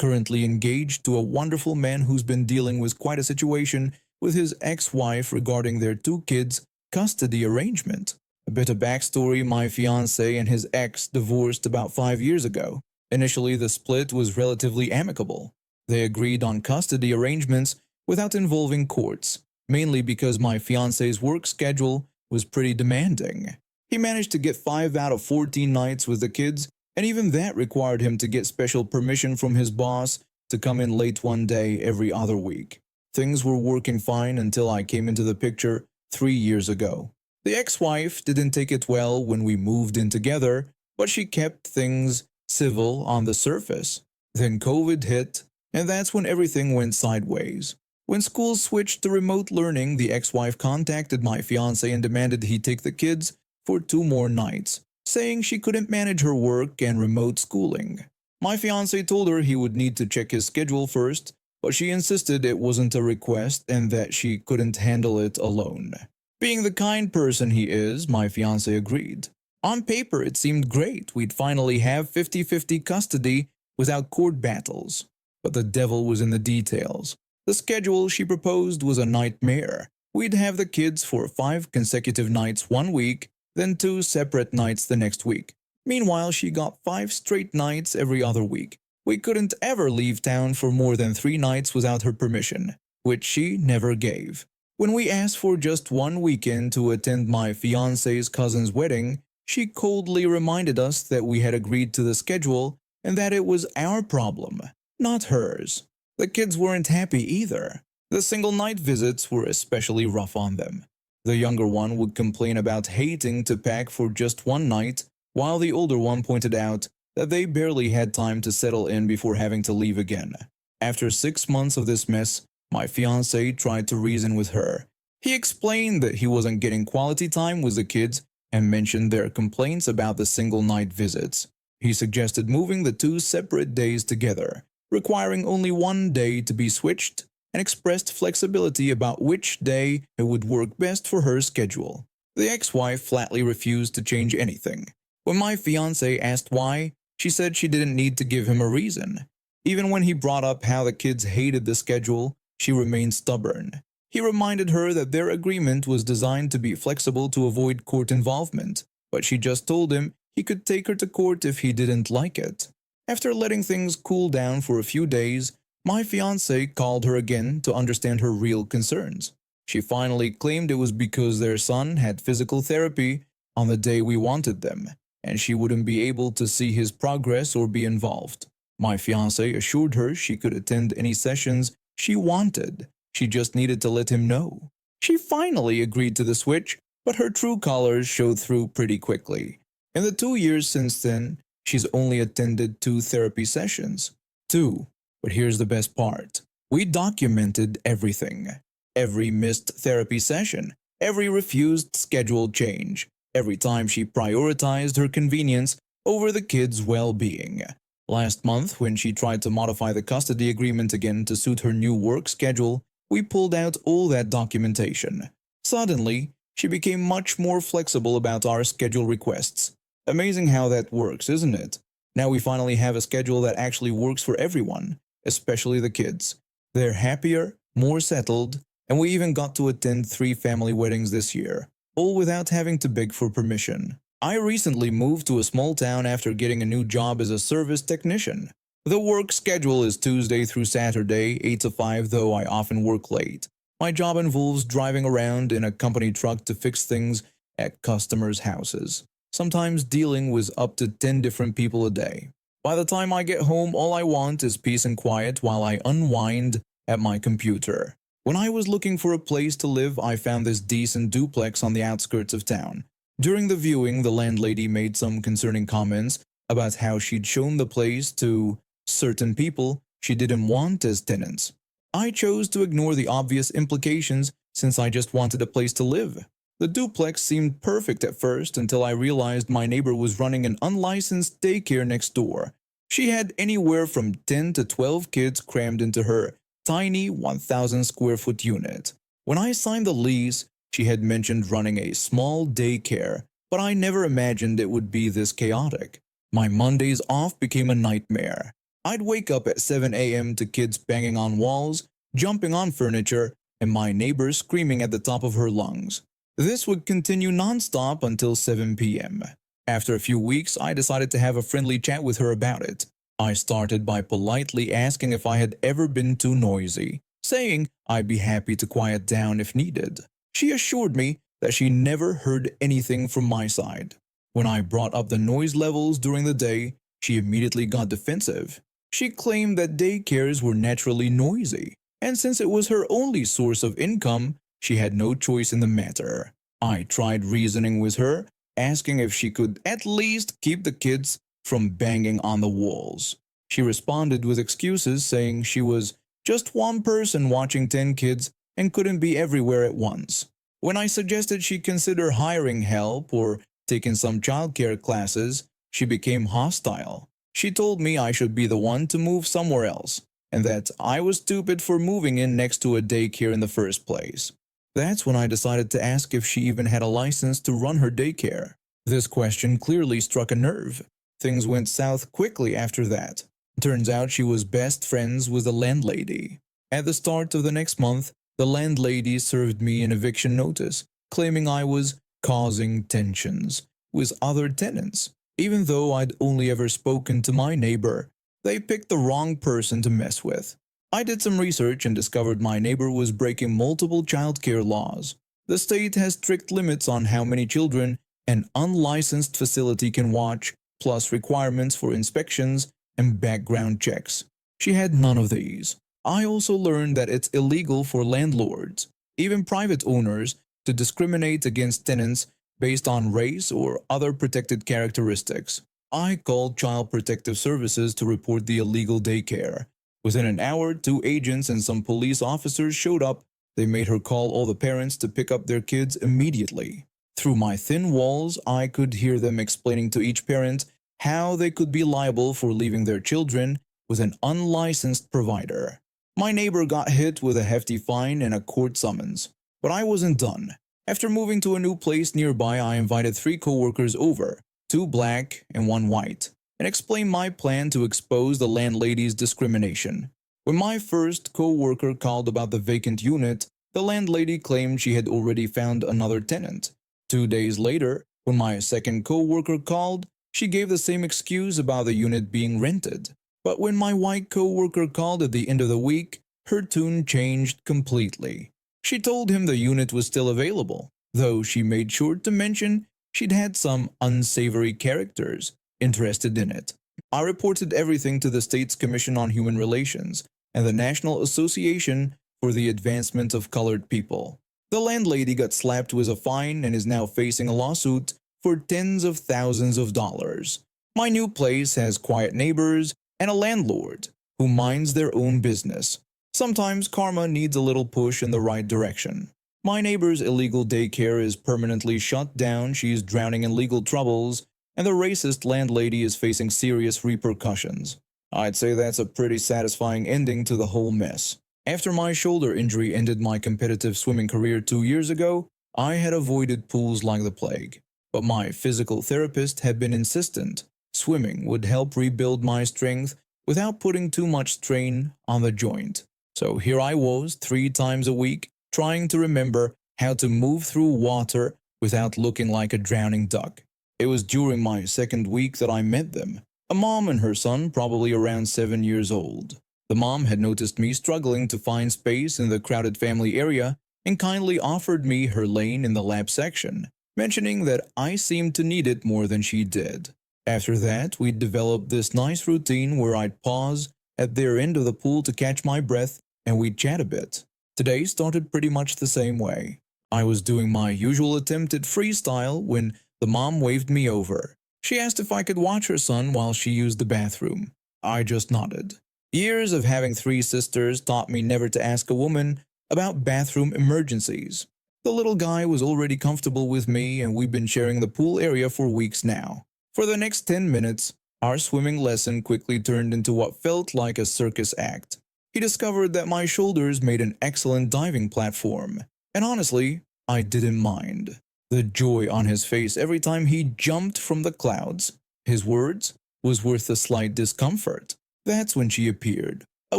currently engaged to a wonderful man who's been dealing with quite a situation with his ex-wife regarding their two kids' custody arrangement. A bit of backstory: my fiancé and his ex divorced about 5 years ago. Initially, the split was relatively amicable. They agreed on custody arrangements without involving courts, mainly because my fiancé's work schedule was pretty demanding. He managed to get 5 out of 14 nights with the kids, and even that required him to get special permission from his boss to come in late one day every other week. Things were working fine until I came into the picture 3 years ago. The ex-wife didn't take it well when we moved in together, but she kept things civil on the surface. Then COVID hit, and that's when everything went sideways. When schools switched to remote learning, the ex-wife contacted my fiancé and demanded he take the kids for 2 more nights, saying she couldn't manage her work and remote schooling. My fiancé told her he would need to check his schedule first, but she insisted it wasn't a request and that she couldn't handle it alone. Being the kind person he is, my fiancé agreed. On paper, it seemed great. We'd finally have 50-50 custody without court battles. But the devil was in the details. The schedule she proposed was a nightmare. We'd have the kids for 5 consecutive nights one week, then 2 separate nights the next week. Meanwhile, she got 5 straight nights every other week. We couldn't ever leave town for more than 3 nights without her permission, which she never gave. When we asked for just 1 weekend to attend my fiancé's cousin's wedding, she coldly reminded us that we had agreed to the schedule and that it was our problem, not hers. The kids weren't happy either. The single night visits were especially rough on them. The younger one would complain about hating to pack for just 1 night, while the older one pointed out that they barely had time to settle in before having to leave again. After 6 months of this mess, my fiancé tried to reason with her. He explained that he wasn't getting quality time with the kids and mentioned their complaints about the single night visits. He suggested moving the 2 separate days together, requiring only 1 day to be switched, and expressed flexibility about which day it would work best for her schedule. The ex-wife flatly refused to change anything. When my fiancé asked why, she said she didn't need to give him a reason. Even when he brought up how the kids hated the schedule, she remained stubborn. He reminded her that their agreement was designed to be flexible to avoid court involvement, but she just told him he could take her to court if he didn't like it. After letting things cool down for a few days, my fiancé called her again to understand her real concerns. She finally claimed it was because their son had physical therapy on the day we wanted them, and she wouldn't be able to see his progress or be involved. My fiancé assured her she could attend any sessions she wanted. She just needed to let him know. She finally agreed to the switch, but her true colors showed through pretty quickly. In the 2 years since then, she's only attended 2 therapy sessions. 2. But here's the best part. We documented everything. Every missed therapy session, every refused schedule change, every time she prioritized her convenience over the kids' well-being. Last month, when she tried to modify the custody agreement again to suit her new work schedule, we pulled out all that documentation. Suddenly, she became much more flexible about our schedule requests. Amazing how that works, isn't it? Now we finally have a schedule that actually works for everyone, especially the kids. They're happier, more settled, and we even got to attend 3 family weddings this year, all without having to beg for permission. I recently moved to a small town after getting a new job as a service technician. The work schedule is Tuesday through Saturday, 8 to 5, though I often work late. My job involves driving around in a company truck to fix things at customers' houses, sometimes dealing with up to 10 different people a day. By the time I get home, all I want is peace and quiet while I unwind at my computer. When I was looking for a place to live, I found this decent duplex on the outskirts of town. During the viewing, the landlady made some concerning comments about how she'd shown the place to certain people she didn't want as tenants. I chose to ignore the obvious implications since I just wanted a place to live. The duplex seemed perfect at first until I realized my neighbor was running an unlicensed daycare next door. She had anywhere from 10 to 12 kids crammed into her tiny 1,000 square foot unit. When I signed the lease, she had mentioned running a small daycare, but I never imagined it would be this chaotic. My Mondays off became a nightmare. I'd wake up at 7 a.m. to kids banging on walls, jumping on furniture, and my neighbor screaming at the top of her lungs. This would continue nonstop until 7 p.m. After a few weeks, I decided to have a friendly chat with her about it. I started by politely asking if I had ever been too noisy, saying I'd be happy to quiet down if needed. She assured me that she never heard anything from my side. When I brought up the noise levels during the day, she immediately got defensive. She claimed that daycares were naturally noisy, and since it was her only source of income, she had no choice in the matter. I tried reasoning with her, asking if she could at least keep the kids from banging on the walls. She responded with excuses, saying she was just one person watching 10 kids and couldn't be everywhere at once. When I suggested she consider hiring help or taking some childcare classes, she became hostile. She told me I should be the one to move somewhere else, and that I was stupid for moving in next to a daycare in the first place. That's when I decided to ask if she even had a license to run her daycare. This question clearly struck a nerve. Things went south quickly after that. Turns out she was best friends with the landlady. At the start of the next month, the landlady served me an eviction notice, claiming I was causing tensions with other tenants. Even though I'd only ever spoken to my neighbor, they picked the wrong person to mess with. I did some research and discovered my neighbor was breaking multiple childcare laws. The state has strict limits on how many children an unlicensed facility can watch, plus requirements for inspections and background checks. She had none of these. I also learned that it's illegal for landlords, even private owners, to discriminate against tenants based on race or other protected characteristics. I called Child Protective Services to report the illegal daycare. Within an hour, 2 agents and some police officers showed up. They made her call all the parents to pick up their kids immediately. Through my thin walls, I could hear them explaining to each parent how they could be liable for leaving their children with an unlicensed provider. My neighbor got hit with a hefty fine and a court summons. But I wasn't done. After moving to a new place nearby, I invited 3 coworkers over, 2 black and 1 white, and explained my plan to expose the landlady's discrimination. When my first coworker called about the vacant unit, the landlady claimed she had already found another tenant. 2 days later, when my second coworker called, she gave the same excuse about the unit being rented. But when my white coworker called at the end of the week, her tune changed completely. She told him the unit was still available, though she made sure to mention she'd had some unsavory characters interested in it. I reported everything to the state's Commission on Human Relations and the National Association for the Advancement of Colored People. The landlady got slapped with a fine and is now facing a lawsuit for tens of thousands of dollars. My new place has quiet neighbors and a landlord who minds their own business. Sometimes karma needs a little push in the right direction. My neighbor's illegal daycare is permanently shut down, she's drowning in legal troubles, and the racist landlady is facing serious repercussions. I'd say that's a pretty satisfying ending to the whole mess. After my shoulder injury ended my competitive swimming career 2 years ago, I had avoided pools like the plague. But my physical therapist had been insistent. Swimming would help rebuild my strength without putting too much strain on the joint. So here I was 3 times a week trying to remember how to move through water without looking like a drowning duck. It was during my second week that I met them, a mom and her son probably around 7 years old. The mom had noticed me struggling to find space in the crowded family area and kindly offered me her lane in the lap section, mentioning that I seemed to need it more than she did. After that, we developed this nice routine where I'd pause at their end of the pool to catch my breath and we'd chat a bit. Today started pretty much the same way. I was doing my usual attempt at freestyle when the mom waved me over. She asked if I could watch her son while she used the bathroom. I just nodded. Years of having 3 sisters taught me never to ask a woman about bathroom emergencies. The little guy was already comfortable with me and we've been sharing the pool area for weeks now. For the next 10 minutes, our swimming lesson quickly turned into what felt like a circus act. He discovered that my shoulders made an excellent diving platform, and honestly, I didn't mind. The joy on his face every time he jumped from the clouds, his words, was worth the slight discomfort. That's when she appeared, a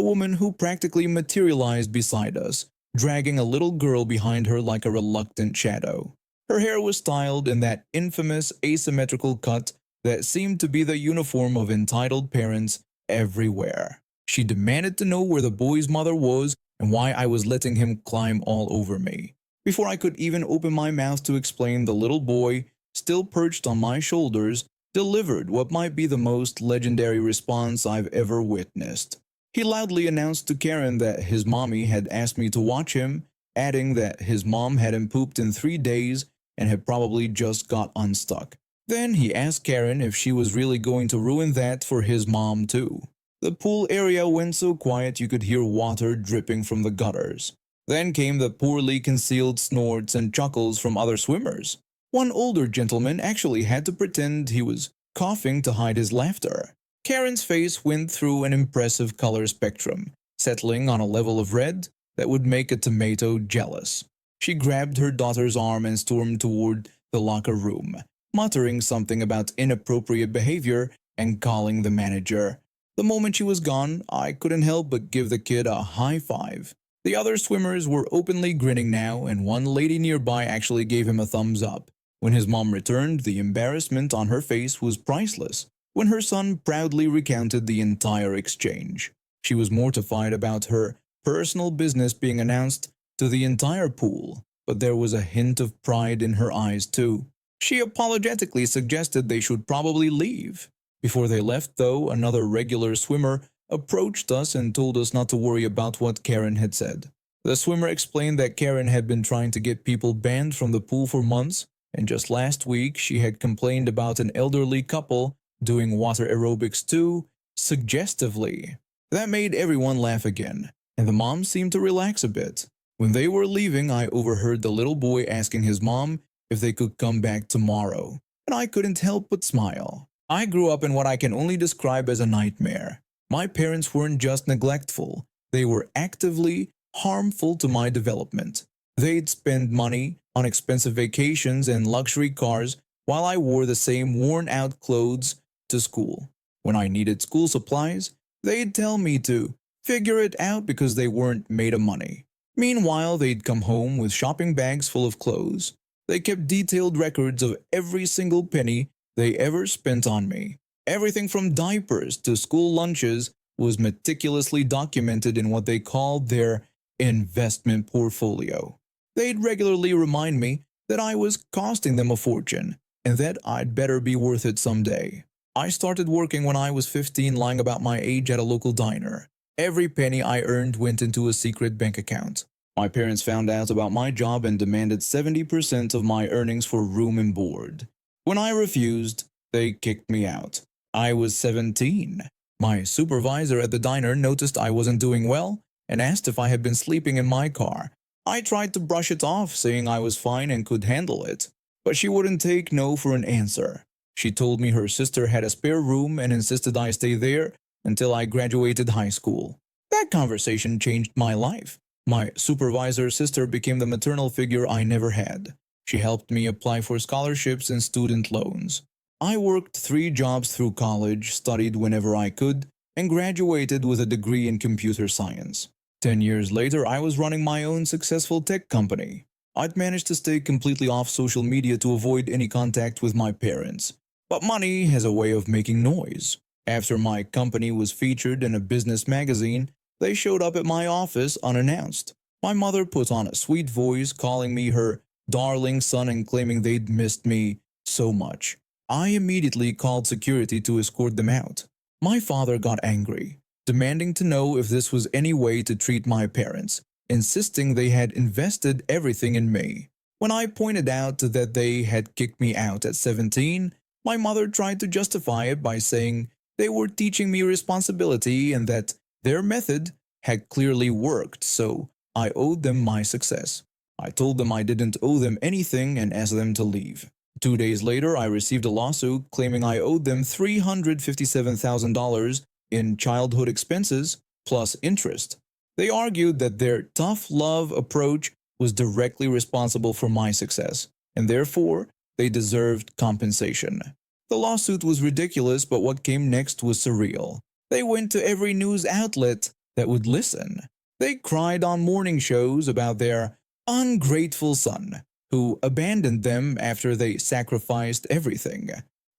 woman who practically materialized beside us, dragging a little girl behind her like a reluctant shadow. Her hair was styled in that infamous asymmetrical cut that seemed to be the uniform of entitled parents everywhere. She demanded to know where the boy's mother was and why I was letting him climb all over me. Before I could even open my mouth to explain, the little boy, still perched on my shoulders, delivered what might be the most legendary response I've ever witnessed. He loudly announced to Karen that his mommy had asked me to watch him, adding that his mom hadn't pooped in 3 days and had probably just got unstuck. Then he asked Karen if she was really going to ruin that for his mom too. The pool area went so quiet you could hear water dripping from the gutters. Then came the poorly concealed snorts and chuckles from other swimmers. One older gentleman actually had to pretend he was coughing to hide his laughter. Karen's face went through an impressive color spectrum, settling on a level of red that would make a tomato jealous. She grabbed her daughter's arm and stormed toward the locker room, muttering something about inappropriate behavior and calling the manager. The moment she was gone, I couldn't help but give the kid a high five. The other swimmers were openly grinning now, and one lady nearby actually gave him a thumbs up. When his mom returned, the embarrassment on her face was priceless. When her son proudly recounted the entire exchange, she was mortified about her personal business being announced to the entire pool, but there was a hint of pride in her eyes too. She apologetically suggested they should probably leave. Before they left, though, another regular swimmer approached us and told us not to worry about what Karen had said. The swimmer explained that Karen had been trying to get people banned from the pool for months, and just last week she had complained about an elderly couple doing water aerobics too, suggestively. That made everyone laugh again, and the mom seemed to relax a bit. When they were leaving, I overheard the little boy asking his mom if they could come back tomorrow, and I couldn't help but smile. I grew up in what I can only describe as a nightmare. My parents weren't just neglectful, they were actively harmful to my development. They'd spend money on expensive vacations and luxury cars while I wore the same worn-out clothes to school. When I needed school supplies, they'd tell me to figure it out because they weren't made of money. Meanwhile, they'd come home with shopping bags full of clothes. They kept detailed records of every single penny they ever spent on me. Everything from diapers to school lunches was meticulously documented in what they called their investment portfolio. They'd regularly remind me that I was costing them a fortune and that I'd better be worth it someday. I started working when I was 15, lying about my age at a local diner. Every penny I earned went into a secret bank account. My parents found out about my job and demanded 70% of my earnings for room and board. When I refused, they kicked me out. I was 17. My supervisor at the diner noticed I wasn't doing well and asked if I had been sleeping in my car. I tried to brush it off, saying I was fine and could handle it, but she wouldn't take no for an answer. She told me her sister had a spare room and insisted I stay there until I graduated high school. That conversation changed my life. My supervisor's sister became the maternal figure I never had. She helped me apply for scholarships and student loans. I worked 3 jobs through college, studied whenever I could, and graduated with a degree in computer science. 10 years later, I was running my own successful tech company. I'd managed to stay completely off social media to avoid any contact with my parents. But money has a way of making noise. After my company was featured in a business magazine, they showed up at my office unannounced. My mother put on a sweet voice, calling me her darling son and claiming they'd missed me so much. I immediately called security to escort them out. My father got angry, demanding to know if this was any way to treat my parents, insisting they had invested everything in me. When I pointed out that they had kicked me out at 17, my mother tried to justify it by saying they were teaching me responsibility and that their method had clearly worked, so I owed them my success. I told them I didn't owe them anything and asked them to leave. 2 days later, I received a lawsuit claiming I owed them $357,000 in childhood expenses plus interest. They argued that their tough love approach was directly responsible for my success, and therefore they deserved compensation. The lawsuit was ridiculous, but what came next was surreal. They went to every news outlet that would listen. They cried on morning shows about their ungrateful son, who abandoned them after they sacrificed everything.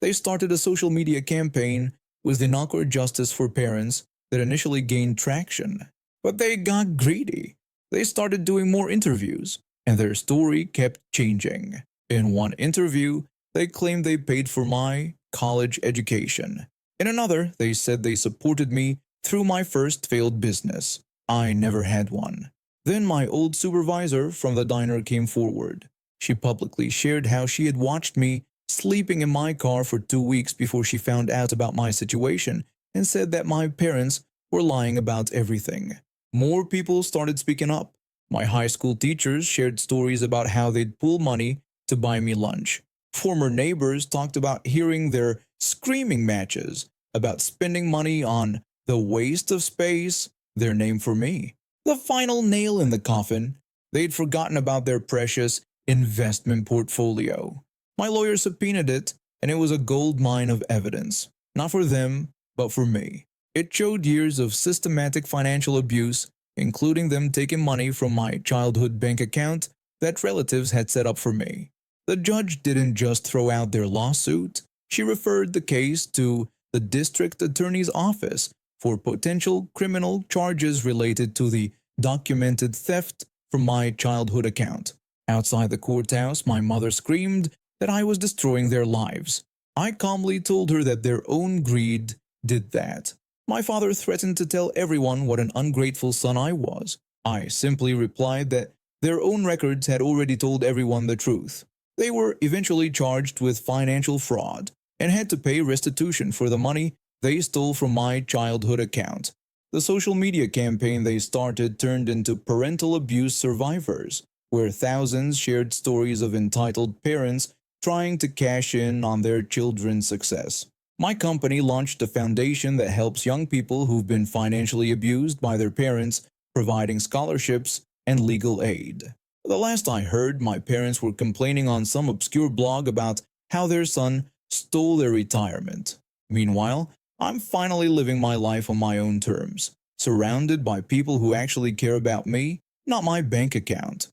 They started a social media campaign with the Knocker Justice for Parents that initially gained traction. But they got greedy. They started doing more interviews, and their story kept changing. In one interview, they claimed they paid for my college education. In another, they said they supported me through my first failed business. I never had one. Then my old supervisor from the diner came forward. She publicly shared how she had watched me sleeping in my car for 2 weeks before she found out about my situation and said that my parents were lying about everything. More people started speaking up. My high school teachers shared stories about how they'd pull money to buy me lunch. Former neighbors talked about hearing their screaming matches, about spending money on the waste of space, their name for me. The final nail in the coffin, they'd forgotten about their precious investment portfolio. My lawyer subpoenaed it, and it was a gold mine of evidence, not for them, but for me. It showed years of systematic financial abuse, including them taking money from my childhood bank account that relatives had set up for me. The judge didn't just throw out their lawsuit, she referred the case to the district attorney's office for potential criminal charges related to the documented theft from my childhood account. Outside the courthouse, my mother screamed that I was destroying their lives. I calmly told her that their own greed did that. My father threatened to tell everyone what an ungrateful son I was. I simply replied that their own records had already told everyone the truth. They were eventually charged with financial fraud and had to pay restitution for the money they stole from my childhood account. The social media campaign they started turned into parental abuse survivors, where thousands shared stories of entitled parents trying to cash in on their children's success. My company launched a foundation that helps young people who've been financially abused by their parents, providing scholarships and legal aid. The last I heard, my parents were complaining on some obscure blog about how their son stole their retirement. Meanwhile, I'm finally living my life on my own terms, surrounded by people who actually care about me, not my bank account.